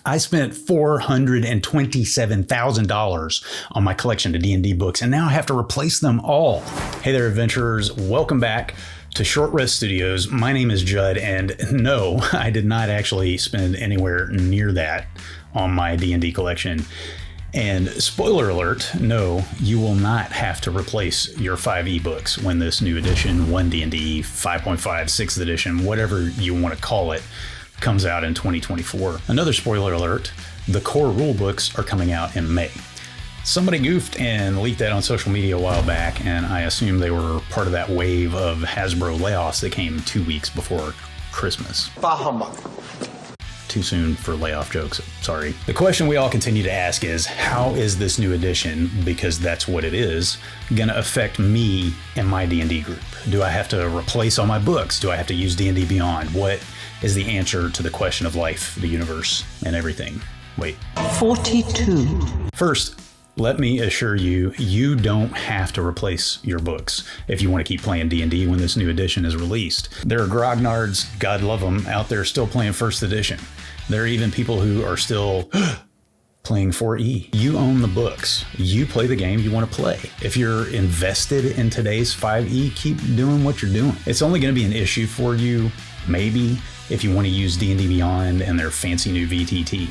I spent $427,000 on my collection of D&D books, and now I have to replace them all. Hey there, adventurers. Welcome back to Short Rest Studios. My name is Judd, and no, I did not actually spend anywhere near that on my D&D collection. And spoiler alert, no, you will not have to replace your 5e books when this new edition, One DnD 5.5, 6th edition, whatever you want to call it, comes out in 2024. Another spoiler alert, the core rule books are coming out in May. Somebody goofed and leaked that on social media a while back, and I assume they were part of that wave of Hasbro layoffs that came 2 weeks before Christmas. Bah humbug. Too soon for layoff jokes, sorry. The question we all continue to ask is, how is this new edition, because that's what it is, gonna affect me and my D&D group? Do I have to replace all my books? Do I have to use DnD Beyond? What is the answer to the question of life, the universe, and everything? Wait. 42. First, let me assure you, you don't have to replace your books if you want to keep playing D&D when this new edition is released. There are grognards, God love them, out there still playing first edition. There are even people who are still playing 4E. You own the books. You play the game you want to play. If you're invested in today's 5E, keep doing what you're doing. It's only going to be an issue for you, maybe, if you want to use DnD Beyond and their fancy new VTT.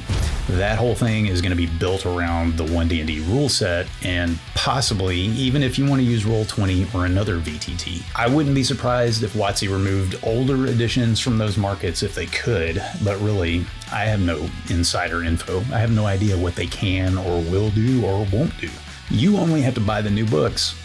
That whole thing is going to be built around the One DnD rule set, and possibly even if you want to use Roll20 or another VTT. I wouldn't be surprised if WotC removed older editions from those markets if they could, but really, I have no insider info. I have no idea what they can or will do or won't do. You only have to buy the new books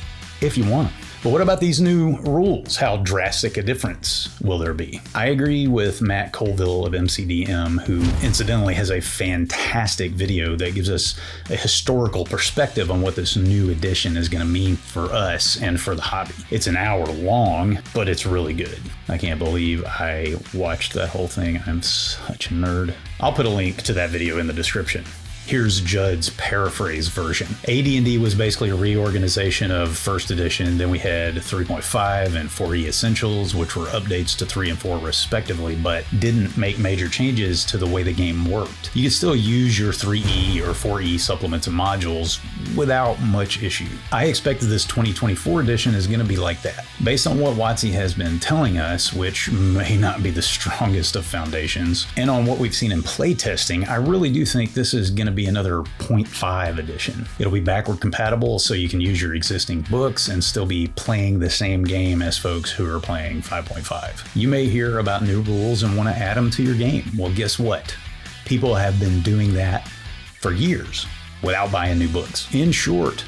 if you want them. But what about these new rules? How drastic a difference will there be? I agree with Matt Colville of MCDM, who incidentally has a fantastic video that gives us a historical perspective on what this new edition is going to mean for us and for the hobby. It's an hour long, but it's really good. I can't believe I watched that whole thing. I'm such a nerd. I'll put a link to that video in the description. Here's Judd's paraphrase version. AD&D was basically a reorganization of first edition. Then we had 3.5 and 4E Essentials, which were updates to 3 and 4 respectively, but didn't make major changes to the way the game worked. You could still use your 3E or 4E supplements and modules without much issue. I expect that this 2024 edition is going to be like that. Based on what WotC has been telling us, which may not be the strongest of foundations, and on what we've seen in playtesting, I really do think this is going to be another 0.5 edition. It'll be backward compatible, so you can use your existing books and still be playing the same game as folks who are playing 5.5. You may hear about new rules and want to add them to your game. Well, guess what? People have been doing that for years without buying new books. In short,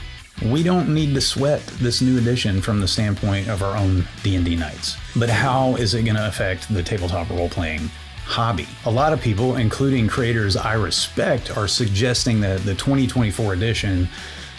we don't need to sweat this new edition from the standpoint of our own D&D nights. But how is it going to affect the tabletop role-playing hobby? A lot of people, including creators I respect, are suggesting that the 2024 edition,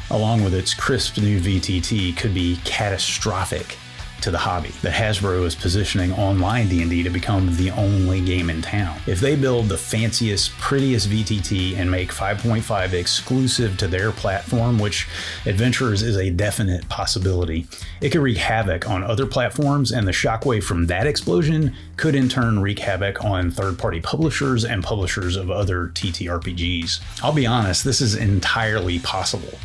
along with its crisp new VTT, could be catastrophic to the hobby. That Hasbro is positioning online D&D to become the only game in town. If they build the fanciest, prettiest VTT and make 5.5 exclusive to their platform, which adventurers is a definite possibility, it could wreak havoc on other platforms, and the shockwave from that explosion could in turn wreak havoc on third-party publishers and publishers of other TTRPGs. I'll be honest, this is entirely possible,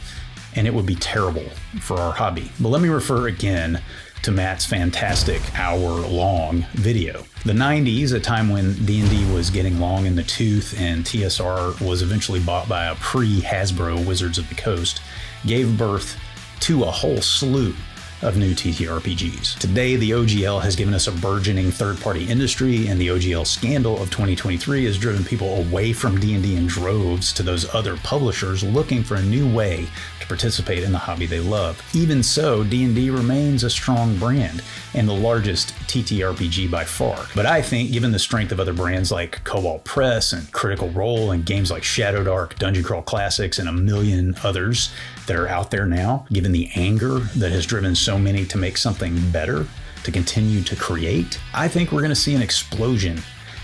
and it would be terrible for our hobby. But let me refer again to Matt's fantastic hour-long video. The 90s, a time when D&D was getting long in the tooth and TSR was eventually bought by a pre-Hasbro Wizards of the Coast, gave birth to a whole slew of new TTRPGs. Today, the OGL has given us a burgeoning third-party industry, and the OGL scandal of 2023 has driven people away from D&D in droves to those other publishers looking for a new way to participate in the hobby they love. Even so, D&D remains a strong brand and the largest TTRPG by far. But I think, given the strength of other brands like Cobalt Press and Critical Role and games like Shadow Dark, Dungeon Crawl Classics, and a million others that are out there now, given the anger that has driven so many to make something better, to continue to create, I think we're going to see an explosion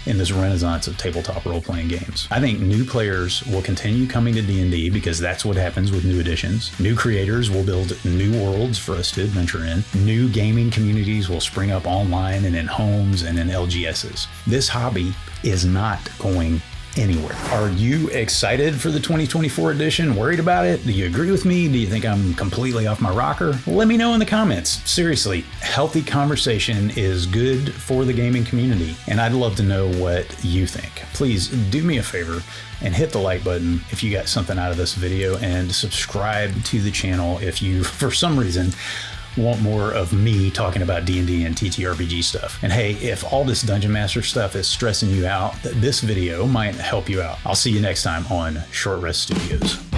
in this renaissance of tabletop role-playing games. I think new players will continue coming to D&D because that's what happens with new editions. New creators will build new worlds for us to adventure in. New gaming communities will spring up online and in homes and in LGSs. This hobby is not going anywhere. Are you excited for the 2024 edition? Worried about it? Do you agree with me? Do you think I'm completely off my rocker? Let me know in the comments. Seriously, healthy conversation is good for the gaming community, and I'd love to know what you think. Please do me a favor and hit the like button if you got something out of this video, and subscribe to the channel if you, for some reason, want more of me talking about D&D and TTRPG stuff. And hey, if all this Dungeon Master stuff is stressing you out, this video might help you out. I'll see you next time on Short Rest Studios.